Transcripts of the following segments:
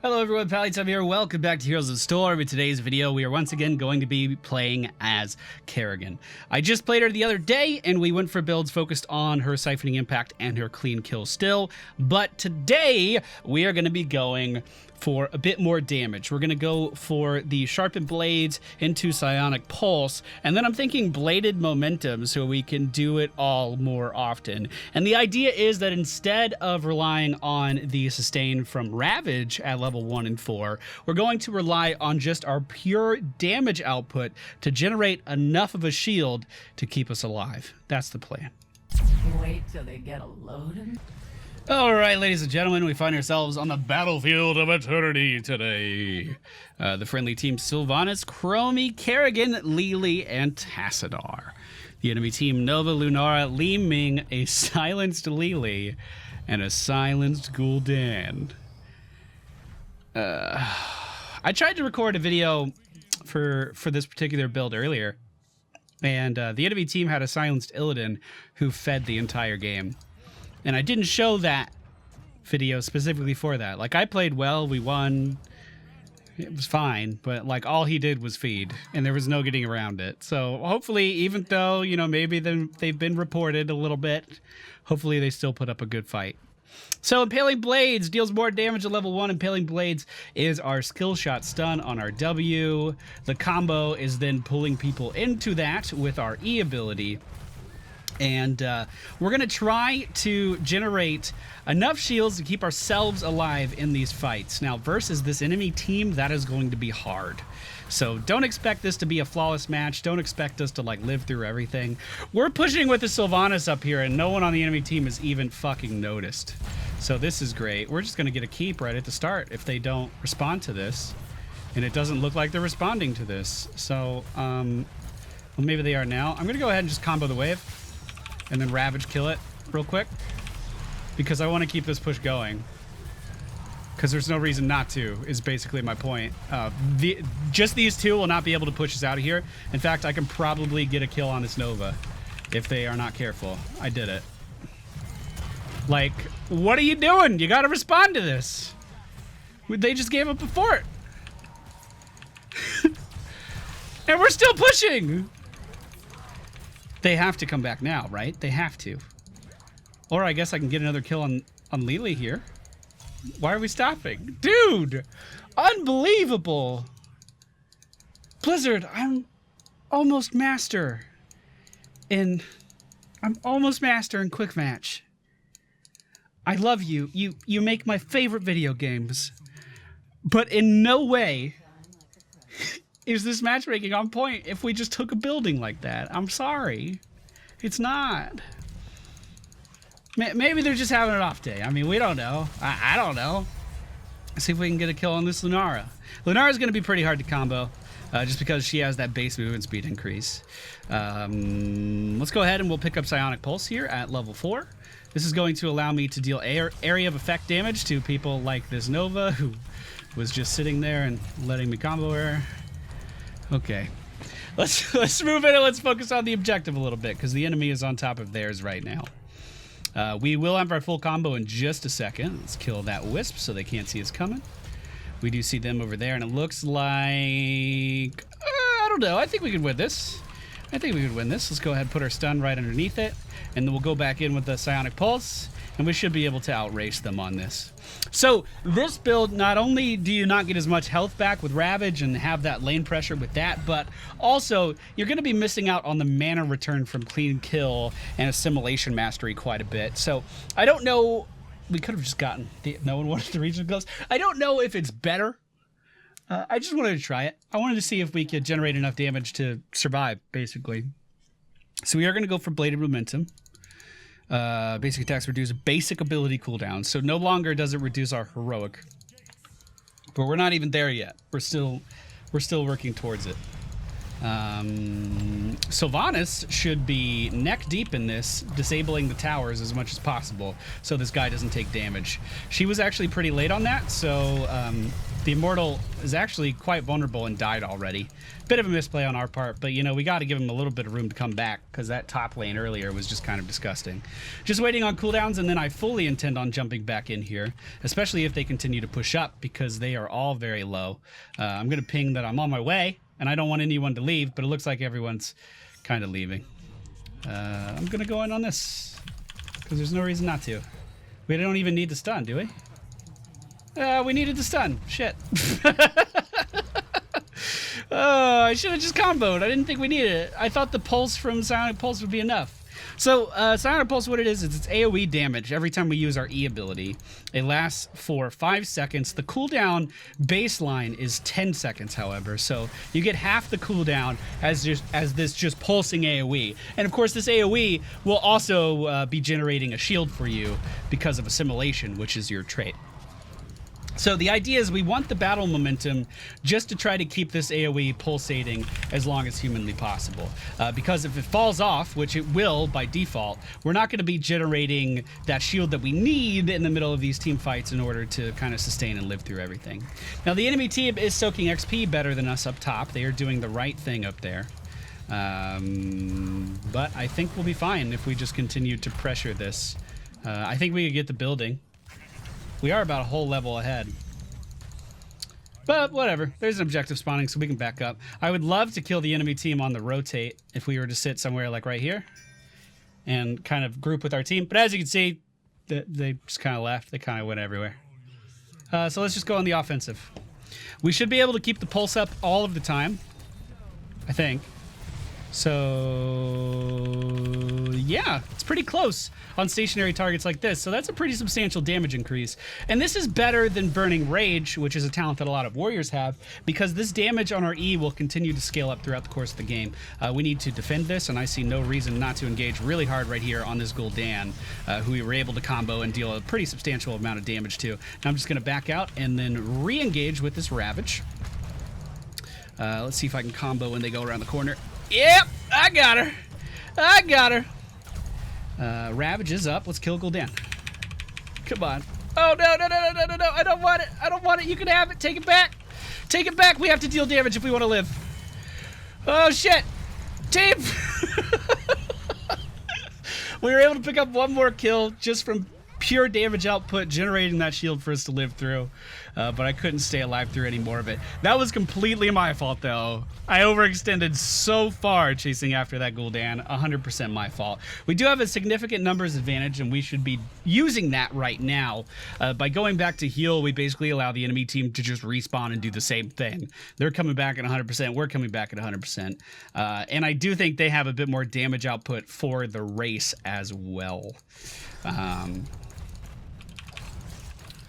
Hello everyone, PallyTime here. Welcome back to Heroes of the Storm. In today's video, we are once again going to be playing as Kerrigan. I just played her the other day, and we went for builds focused on her siphoning impact and her clean kill still. But today, we are going to be going for a bit more damage. We're going to go for the sharpened blades into psionic pulse, and then I'm thinking bladed momentum so we can do it all more often. And the idea is that instead of relying on the sustain from Ravage at level 1 and 4, we're going to rely on just our pure damage output to generate enough of a shield to keep us alive. That's the plan. Wait till they get a load. All right, ladies and gentlemen, we find ourselves on the battlefield of eternity today. The friendly team Sylvanas, Chromie, Kerrigan, Lily, and Tassadar. The enemy team Nova, Lunara, Li Ming, a silenced Lily, and a silenced Gul'dan. I tried to record a video for this particular build earlier, and the enemy team had a silenced Illidan who fed the entire game. And I didn't show that video specifically for that. Like, I played well, we won, it was fine, but like all he did was feed, and there was no getting around it. So hopefully, even though, you know, maybe they've been reported a little bit, hopefully they still put up a good fight. So Impaling Blades deals more damage at level 1. Impaling Blades is our skill shot stun on our W. The combo is then pulling people into that with our E ability. And we're going to try to generate enough shields to keep ourselves alive in these fights. Now, versus this enemy team, that is going to be hard. So don't expect this to be a flawless match. Don't expect us to, like, live through everything. We're pushing with the Sylvanas up here, and no one on the enemy team has even fucking noticed. So this is great. We're just going to get a keep right at the start if they don't respond to this. And it doesn't look like they're responding to this. So, well, maybe they are now. I'm going to go ahead and just combo the wave. And then Ravage kill it real quick, because I want to keep this push going, because there's no reason not to, is basically my point. Just these two will not be able to push us out of here. In fact, I can probably get a kill on this Nova if they are not careful. I did it. Like, what are you doing? You got to respond to this. They just gave up a fort. And we're still pushing. They have to come back now, right? They have to. Or I guess I can get another kill on Lily here. Why are we stopping? Dude! Unbelievable! Blizzard, I'm almost master in quick match. I love you. You make my favorite video games. But in no way is this matchmaking on point if we just took a building like that. I'm sorry. It's not. Maybe they're just having an off day. I mean, we don't know. I don't know. Let's see if we can get a kill on this Lunara. Lunara's going to be pretty hard to combo, just because she has that base movement speed increase. Let's go ahead and we'll pick up Psionic Pulse here at level 4. This is going to allow me to deal area of effect damage to people like this Nova, who was just sitting there and letting me combo her. Okay, let's move in and let's focus on the objective a little bit, because the enemy is on top of theirs right now. We will have our full combo in just a second. Let's kill that Wisp so they can't see us coming. We do see them over there, and it looks like... I don't know. I think we could win this. Let's go ahead and put our stun right underneath it, and then we'll go back in with the Psionic Pulse, and we should be able to outrace them on this. So this build, not only do you not get as much health back with Ravage and have that lane pressure with that, but also you're going to be missing out on the mana return from Clean Kill and Assimilation Mastery quite a bit. So I don't know, we could have just gotten, no one wanted the regional gloves. I don't know if it's better. I just wanted to try it. I wanted to see if we could generate enough damage to survive, basically. So we are going to go for Bladed Momentum. Basic attacks reduce basic ability cooldown, so no longer does it reduce our heroic. But we're not even there yet. We're still working towards it. Sylvanas should be neck deep in this, disabling the towers as much as possible so this guy doesn't take damage. She was actually pretty late on that, so The Immortal is actually quite vulnerable and died already. Bit of a misplay on our part, but, you know, we got to give him a little bit of room to come back because that top lane earlier was just kind of disgusting. Just waiting on cooldowns, and then I fully intend on jumping back in here, especially if they continue to push up because they are all very low. I'm going to ping that I'm on my way, and I don't want anyone to leave, but it looks like everyone's kind of leaving. I'm going to go in on this because there's no reason not to. We don't even need the stun, do we? We needed the stun. Shit. I should have just comboed. I didn't think we needed it. I thought the pulse from Silent Pulse would be enough. So, Silent Pulse, what it is it's AoE damage every time we use our E ability. It lasts for 5 seconds. The cooldown baseline is 10 seconds, however. So, you get half the cooldown as this just pulsing AoE. And, of course, this AoE will also be generating a shield for you because of Assimilation, which is your trait. So the idea is we want the battle momentum just to try to keep this AoE pulsating as long as humanly possible. Because if it falls off, which it will by default, we're not going to be generating that shield that we need in the middle of these team fights in order to kind of sustain and live through everything. Now the enemy team is soaking XP better than us up top. They are doing the right thing up there. But I think we'll be fine if we just continue to pressure this. I think we could get the building. We are about a whole level ahead. But whatever. There's an objective spawning, so we can back up. I would love to kill the enemy team on the rotate if we were to sit somewhere like right here and kind of group with our team. But as you can see, they just kind of left. They kind of went everywhere. So let's just go on the offensive. We should be able to keep the pulse up all of the time, I think. So yeah, it's pretty close on stationary targets like this. So that's a pretty substantial damage increase. And this is better than Burning Rage, which is a talent that a lot of warriors have, because this damage on our E will continue to scale up throughout the course of the game. We need to defend this, and I see no reason not to engage really hard right here on this Gul'dan, who we were able to combo and deal a pretty substantial amount of damage to. Now I'm just going to back out and then re-engage with this Ravage. Let's see if I can combo when they go around the corner. Yep, I got her. I got her. Ravage is up. Let's kill Gul'dan. Come on. Oh, no, no, no, no, no, no, no. I don't want it. I don't want it. You can have it. Take it back. Take it back. We have to deal damage if we want to live. Oh, shit. Team. We were able to pick up one more kill just from pure damage output, generating that shield for us to live through. But I couldn't stay alive through any more of it. That was completely my fault, though. I overextended so far chasing after that Gul'dan. 100% my fault. We do have a significant numbers advantage, and we should be using that right now. By going back to heal, we basically allow the enemy team to just respawn and do the same thing. They're coming back at 100%. We're coming back at 100%. And I do think they have a bit more damage output for the race as well.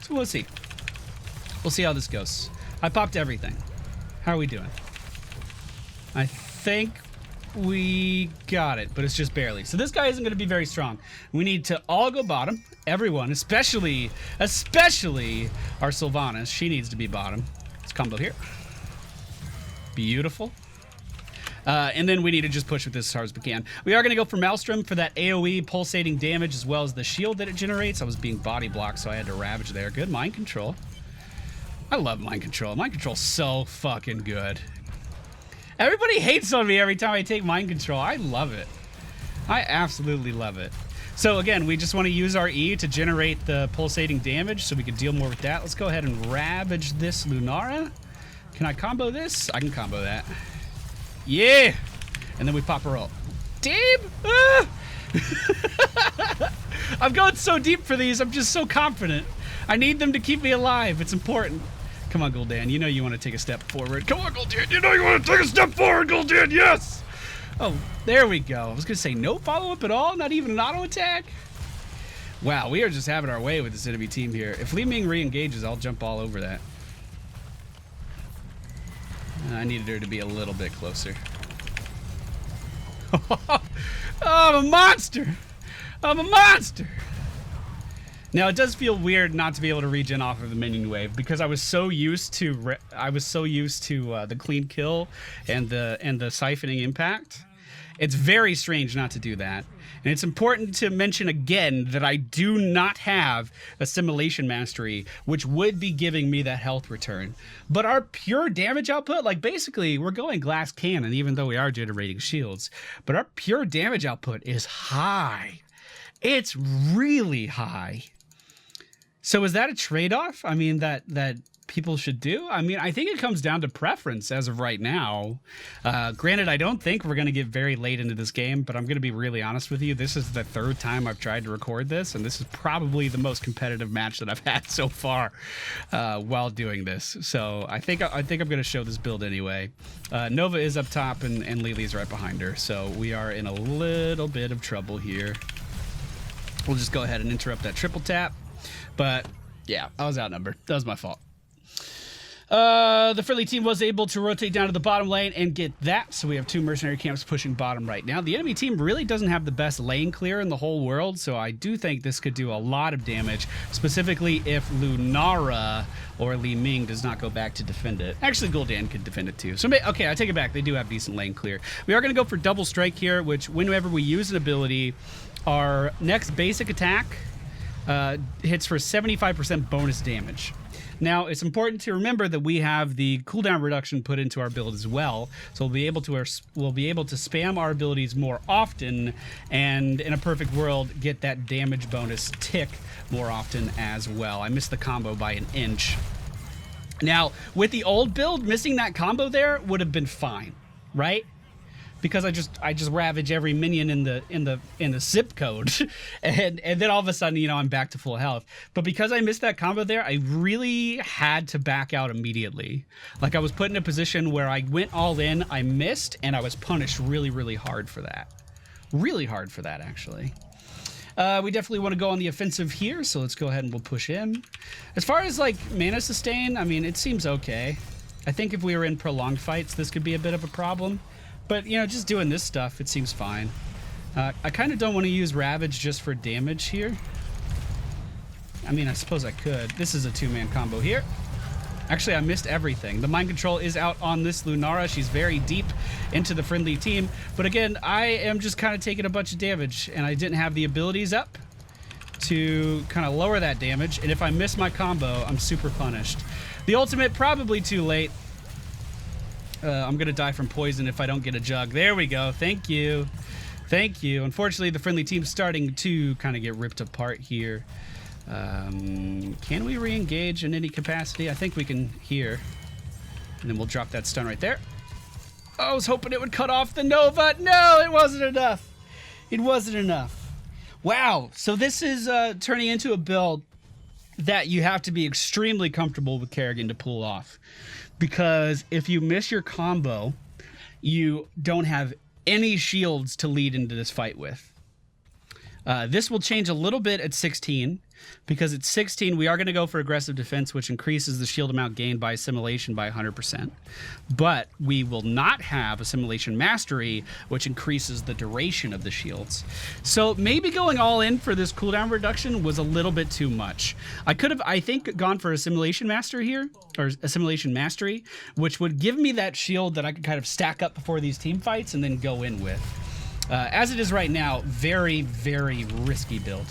So we'll see. We'll see how this goes. I popped everything. How are we doing? I think we got it, but it's just barely. So this guy isn't going to be very strong. We need to all go bottom. Everyone, especially our Sylvanas. She needs to be bottom. Let's combo here. Beautiful. And then we need to just push with this as hard as we can. We are going to go for Maelstrom for that AoE pulsating damage as well as the shield that it generates. I was being body blocked, so I had to Ravage there. Good mind control. I love mind control. Mind control's so fucking good. Everybody hates on me every time I take mind control. I love it. I absolutely love it. So again, we just want to use our E to generate the pulsating damage so we can deal more with that. Let's go ahead and Ravage this Lunara. Can I combo this? I can combo that. Yeah! And then we pop her ult. Deep! Ah! I'm going so deep for these. I'm just so confident. I need them to keep me alive. It's important. Come on, Gul'dan. You know you want to take a step forward. Come on, Gul'dan. You know you want to take a step forward, Gul'dan. Yes! Oh, there we go. I was going to say no follow-up at all. Not even an auto attack. Wow, we are just having our way with this enemy team here. If Li Ming re-engages, I'll jump all over that. I needed her to be a little bit closer. Oh, I'm a monster! I'm a monster! Now it does feel weird not to be able to regen off of the minion wave because I was so used to the clean kill and the siphoning impact, It's very strange not to do that. And it's important to mention again that I do not have Assimilation Mastery, which would be giving me that health return. But our pure damage output, like basically we're going glass cannon, even though we are generating shields, but our pure damage output is high. It's really high. So is that a trade-off? I mean, that people should do? I mean, I think it comes down to preference as of right now. Granted, I don't think we're going to get very late into this game, but I'm going to be really honest with you. This is the third time I've tried to record this, and this is probably the most competitive match that I've had so far while doing this. So I think I'm going to show this build anyway. Nova is up top, and Lily's right behind her, so we are in a little bit of trouble here. We'll just go ahead and interrupt that triple tap. But yeah, I was outnumbered. That was my fault. The friendly team was able to rotate down to the bottom lane and get that. So we have 2 mercenary camps pushing bottom right now. The enemy team really doesn't have the best lane clear in the whole world. So I do think this could do a lot of damage, specifically if Lunara or Li Ming does not go back to defend it. Actually, Gul'dan could defend it too. So, okay, I take it back. They do have decent lane clear. We are going to go for double strike here, which whenever we use an ability, our next basic attack hits for 75% bonus damage. Now, it's important to remember that we have the cooldown reduction put into our build as well, so we'll be able to spam our abilities more often, and in a perfect world, get that damage bonus tick more often as well. I missed the combo by an inch. Now, with the old build, missing that combo there would have been fine, right? Because I just ravage every minion in the zip code, and then all of a sudden, you know, I'm back to full health. But because I missed that combo there, I really had to back out immediately. Like, I was put in a position where I went all in, I missed, and I was punished really, really hard for that. Really hard for that, actually. We definitely want to go on the offensive here, so let's go ahead and we'll push in. As far as like mana sustain, I mean, it seems okay. I think if we were in prolonged fights, this could be a bit of a problem. But, you know, just doing this stuff, it seems fine. I kind of don't want to use Ravage just for damage here. I mean, I suppose I could. This is a 2-man combo here. Actually, I missed everything. The mind control is out on this Lunara. She's very deep into the friendly team. But again, I am just kind of taking a bunch of damage, and I didn't have the abilities up to kind of lower that damage. And if I miss my combo, I'm super punished. The ultimate, probably too late. I'm going to die from poison if I don't get a jug. There we go. Thank you. Thank you. Unfortunately, the friendly team's starting to kind of get ripped apart here. Can we re-engage in any capacity? I think we can here. And then we'll drop that stun right there. Oh, I was hoping it would cut off the Nova. No, it wasn't enough. It wasn't enough. Wow. So this is turning into a build that you have to be extremely comfortable with Kerrigan to pull off. Because if you miss your combo, you don't have any shields to lead into this fight with. This will change a little bit at 16, because at 16 we are going to go for aggressive defense, which increases the shield amount gained by assimilation by 100%. But we will not have assimilation mastery, which increases the duration of the shields. So maybe going all in for this cooldown reduction was a little bit too much. I could have, I think, gone for assimilation mastery here, or assimilation mastery, which would give me that shield that I could kind of stack up before these team fights and then go in with. As it is right now, very, very risky build.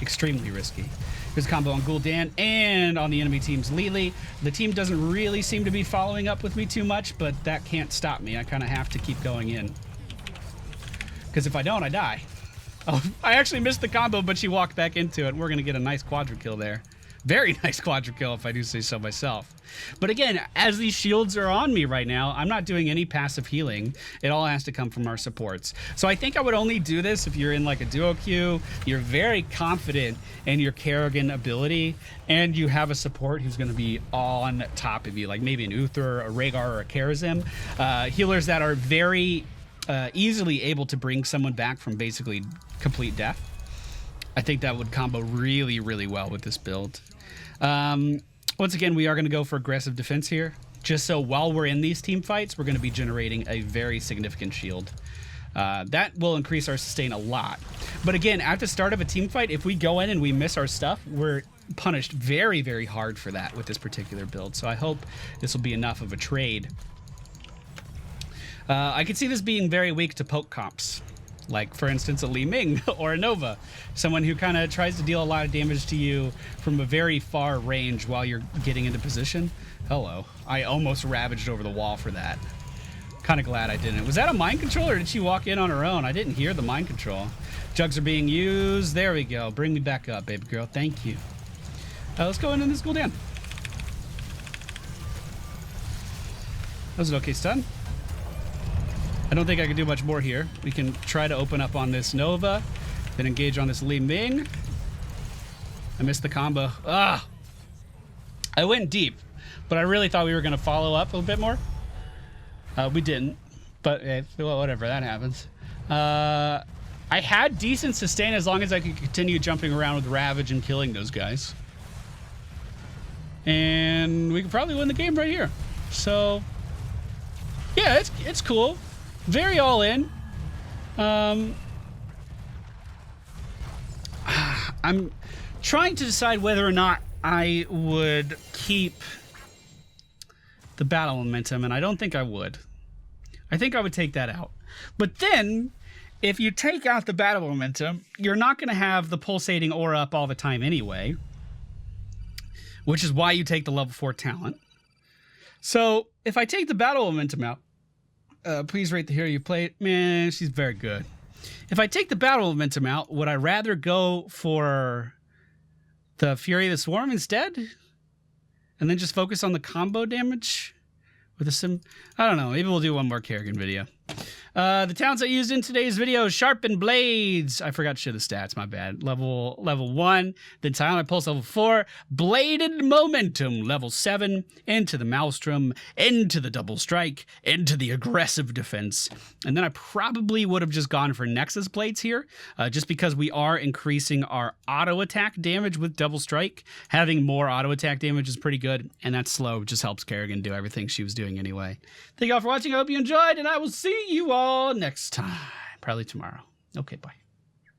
Extremely risky. Here's a combo on Gul'dan and on the enemy team's Lily. The team doesn't really seem to be following up with me too much, but that can't stop me. I kind of have to keep going in. Because if I don't, I die. Oh, I actually missed the combo, but she walked back into it. And we're going to get a nice quadra kill there. Very nice quadra kill, if I do say so myself. But again, as these shields are on me right now, I'm not doing any passive healing. It all has to come from our supports. So I think I would only do this if you're in like a duo queue, you're very confident in your Kerrigan ability, and you have a support who's going to be on top of you, like maybe an Uther, a Rhaegar, or a Karazim. Healers that are very easily able to bring someone back from basically complete death. I think that would combo really, really well with this build. Once again, we are going to go for aggressive defense here, just so while we're in these team fights, we're going to be generating a very significant shield. That will increase our sustain a lot. But again, at the start of a team fight, if we go in and we miss our stuff, we're punished very, very hard for that with this particular build. So I hope this will be enough of a trade. I could see this being very weak to poke comps. Like, for instance, a Li Ming or a Nova. Someone who kind of tries to deal a lot of damage to you from a very far range while you're getting into position. Hello. I almost ravaged over the wall for that. Kind of glad I didn't. Was that a mind control or did she walk in on her own? I didn't hear the mind control. Jugs are being used. There we go. Bring me back up, baby girl. Thank you. Let's go in this cooldown. That was an okay stun. I don't think I can do much more here. We can try to open up on this Nova, then engage on this Li Ming. I missed the combo. Ah! I went deep, but I really thought we were going to follow up a little bit more. We didn't, but well, whatever, that happens. I had decent sustain as long as I could continue jumping around with Ravage and killing those guys. And we could probably win the game right here. So, yeah, it's cool. Very all in. I'm trying to decide whether or not I would keep the battle momentum, and I don't think I would. I think I would take that out. But then, if you take out the battle momentum, you're not going to have the pulsating aura up all the time anyway, which is why you take the level 4 talent. So, if I take the battle momentum out, please rate the hero you played. Man, she's very good. If I take the battle momentum out, would I rather go for the Fury of the Swarm instead? And then just focus on the combo damage? With a sim? I don't know. Maybe we'll do one more Kerrigan video. The talents I used in today's video: Sharpened Blades. I forgot to show the stats, my bad. Level 1. Then Silent Pulse level 4. Bladed Momentum level 7. Into the Maelstrom. Into the Double Strike. Into the Aggressive Defense. And then I probably would have just gone for Nexus Blades here, just because we are increasing our auto attack damage with Double Strike. Having more auto attack damage is pretty good, and that slow just helps Kerrigan do everything she was doing anyway. Thank you all for watching. I hope you enjoyed, and I will see you all next time. Probably tomorrow. Okay, bye.